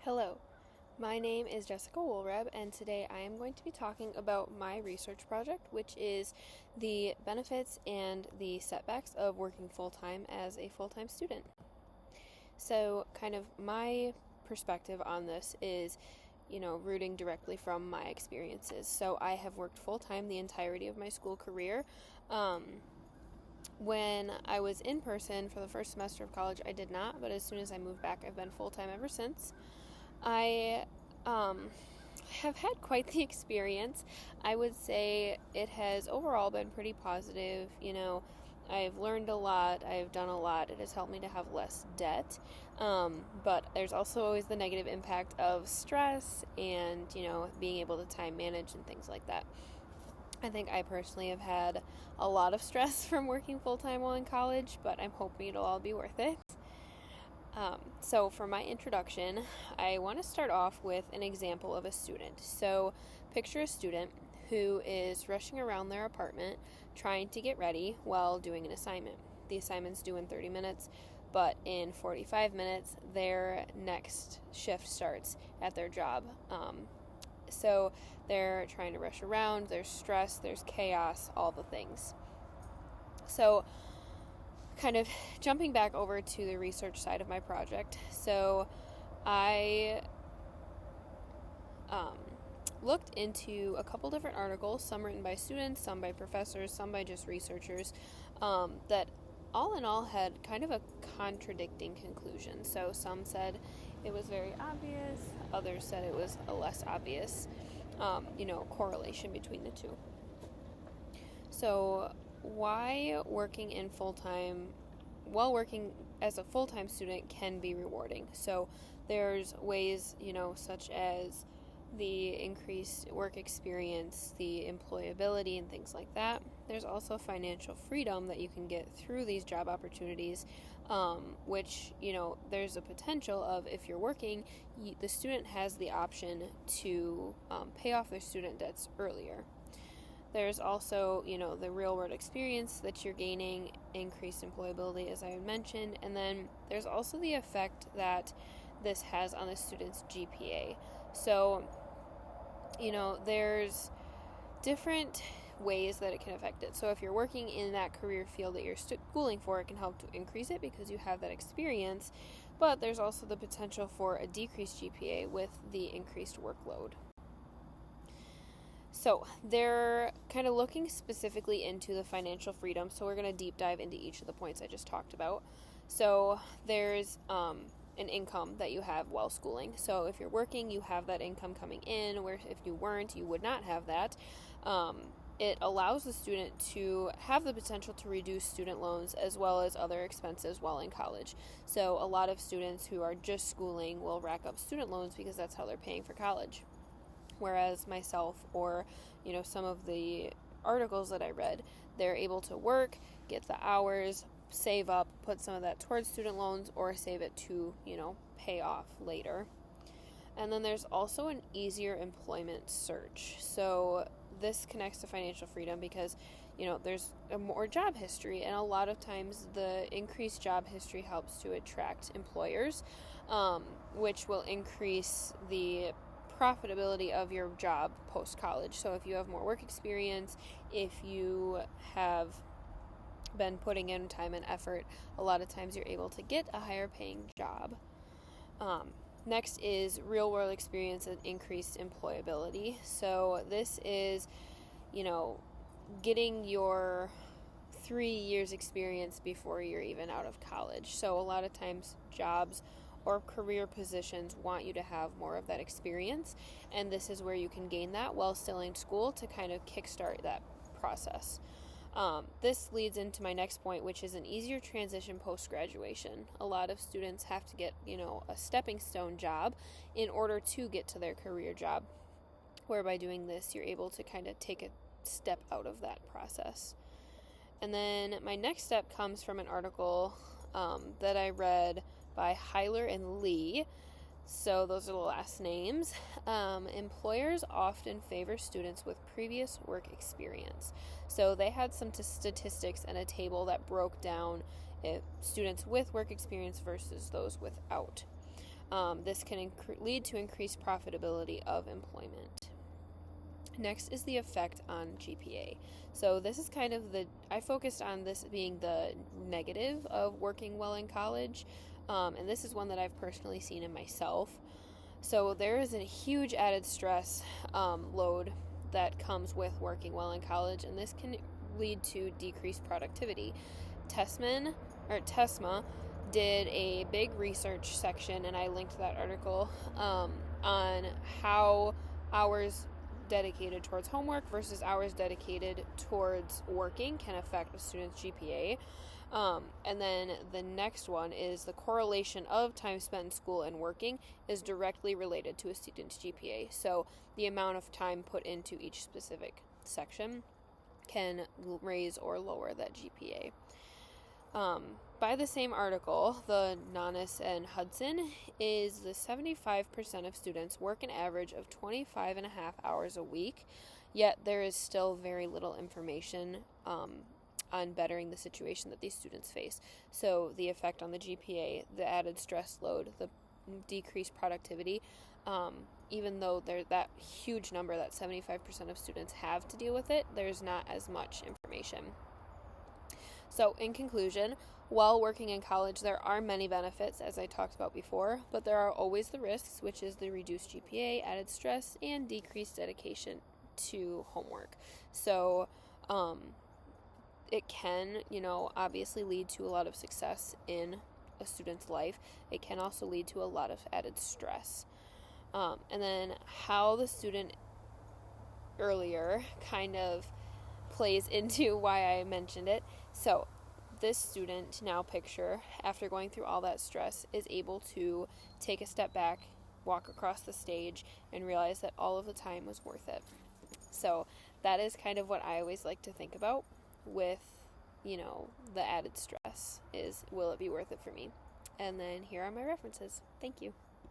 Hello, my name is Jessica Wohlrab, and today I am going to be talking about my research project, which is the benefits and the setbacks of working full-time as a full-time student. So, kind of my perspective on this is, rooting directly from my experiences. So, I have worked full-time the entirety of my school career. When I was in person for the first semester of college, I did not, but as soon as I moved back, I've been full-time ever since. I have had quite the experience. I would say it has overall been pretty positive. I've learned a lot, I've done a lot, it has helped me to have less debt. But there's also always the negative impact of stress and, being able to time manage and things like that. I think I personally have had a lot of stress from working full-time while in college, but I'm hoping it'll all be worth it. So for my introduction, I want to start off with an example of a student. So picture a student who is rushing around their apartment trying to get ready while doing an assignment. The assignment's due in 30 minutes, but in 45 minutes, their next shift starts at their job. So they're trying to rush around, there's stress, there's chaos, all the things. So kind of jumping back over to the research side of my project. So I looked into a couple different articles, some written by students, some by professors, some by just researchers, that all in all had kind of a contradicting conclusion. So some said it was very obvious, others said it was a less obvious, correlation between the two. So why working as a full-time student can be rewarding. So there's ways, such as the increased work experience, the employability, and things like that. There's also financial freedom that you can get through these job opportunities, which, there's a potential of, if you're working, the student has the option to pay off their student debts earlier. There's also, the real-world experience that you're gaining, increased employability, as I mentioned, and then there's also the effect that this has on the student's GPA. So, there's different ways that it can affect it. So if you're working in that career field that you're schooling for, it can help to increase it because you have that experience, but there's also the potential for a decreased GPA with the increased workload. So they're kind of looking specifically into the financial freedom, so we're going to deep dive into each of the points I just talked about. So there's an income that you have while schooling. So if you're working, you have that income coming in, where if you weren't, you would not have that. It allows the student to have the potential to reduce student loans as well as other expenses while in college. So a lot of students who are just schooling will rack up student loans because that's how they're paying for college. Whereas myself, or some of the articles that I read, they're able to work, get the hours, save up, put some of that towards student loans, or save it to pay off later. And then there's also an easier employment search. So this connects to financial freedom because there's a more job history, and a lot of times the increased job history helps to attract employers, which will increase the profitability of your job post-college. So if you have more work experience, if you have been putting in time and effort, a lot of times you're able to get a higher paying job. Next is real world experience and increased employability. So this is, getting your 3 years experience before you're even out of college. So a lot of times jobs or career positions want you to have more of that experience, and this is where you can gain that while still in school to kind of kickstart that process. This leads into my next point, which is an easier transition post-graduation. A lot of students have to get, a stepping stone job in order to get to their career job, where by doing this, you're able to kind of take a step out of that process. And then my next step comes from an article that I read by Heiler and Lee. So those are the last names. Employers often favor students with previous work experience. So they had some statistics and a table that broke down students with work experience versus those without. This can lead to increased profitability of employment. Next is the effect on GPA. So this is kind of I focused on this being the negative of working well in college, and this is one that I've personally seen in myself. So there is a huge added stress load that comes with working well in college, and this can lead to decreased productivity. TESMA did a big research section, and I linked that article on how hours dedicated towards homework versus hours dedicated towards working can affect a student's GPA. And then the next one is the correlation of time spent in school and working is directly related to a student's GPA. So the amount of time put into each specific section can raise or lower that GPA. By the same article, the Nanas and Hudson, is the 75% of students work an average of 25 and a half hours a week, yet there is still very little information on bettering the situation that these students face. So the effect on the GPA, the added stress load, the decreased productivity, even though there's that huge number that 75% of students have to deal with it, there's not as much information. So in conclusion, while working in college, there are many benefits, as I talked about before, but there are always the risks, which is the reduced GPA, added stress, and decreased dedication to homework. So it can, obviously lead to a lot of success in a student's life. It can also lead to a lot of added stress. And then how the student earlier kind of plays into why I mentioned it. So this student, now picture, after going through all that stress, is able to take a step back, walk across the stage, and realize that all of the time was worth it. So that is kind of what I always like to think about with, the added stress is, will it be worth it for me? And then here are my references. Thank you.